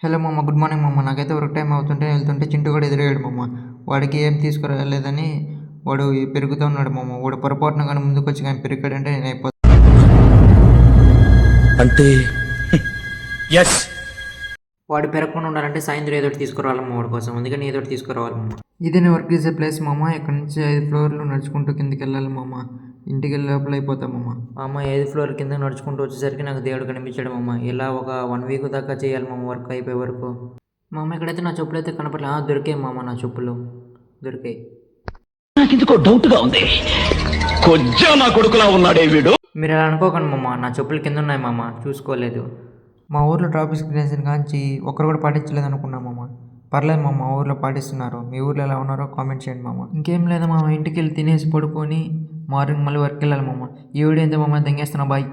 Hello మామ, good morning మామ. నాకైతే వర్క్ టైం అవుతుంటే వెళ్తుంటే చింటూ కూడా ఎదురయ్యాడు మామ. వాడికి ఏం తీసుకురాలేదని వాడు పెరుగుతూ ఉన్నాడు మామ. వాడు పొరపాటున కానీ ముందుకు వచ్చి కానీ పెరిగాడంటే నేను అయిపోతాను. అంటే ఎస్ వాడు పెరగకుండా ఉండాలంటే సాయంత్రం ఏదో ఒకటి తీసుకురావాలమ్మ వాడి కోసం. అందుకని ఏదో ఒకటి తీసుకురావాలమ్మ. ఇదే నేను వర్క్ చేసే ప్లేస్ మామ. ఇక్కడ నుంచి 5 ఫ్లోర్లు నడుచుకుంటూ కిందకి వెళ్ళాలి మామ. ఇంటికి వెళ్ళే లోపల అయిపోతాం మామ. అమ్మ 5 ఫ్లోర్ కింద నడుచుకుంటూ వచ్చేసరికి నాకు దేవుడు కనిపించాడు మామ. ఇలా ఒక 1 వీక్ దాకా చేయాలి మామ వర్క్ అయిపోయే వరకు. మామ ఇక్కడైతే నా చెప్పులు అయితే కనపడలే. దొరికాయి మామ, నా చెప్పులు దొరికాయి. నాకెందుకో డౌట్ గా ఉంది. కొంచెం నా కొడుకులా ఉన్నాడే వీడు. మీరు అలా అనుకోకండి మామ, నా చెప్పులు కింద ఉన్నాయి మామ, చూసుకోలేదు. మా ఊర్లో ట్రాఫిక్ సిగ్నల్స్ కాంచి ఒక్కరు కూడా పాటించలేదు అనుకున్నాం మామ. పర్లేదు మామ, మా ఊర్లో పాటిస్తున్నారు. మీ ఊర్లో ఎలా ఉన్నారో కామెంట్ చేయండి మామ. ఇంకేం లేదు మామ, ఇంటికి వెళ్ళి తినేసి పడుకొని మార్నింగ్ మళ్ళీ వర్క్ వెళ్ళాలి మామ. ఈ వీడియో ఎంత మామ, తెంగేస్తున్నా. బాయ్.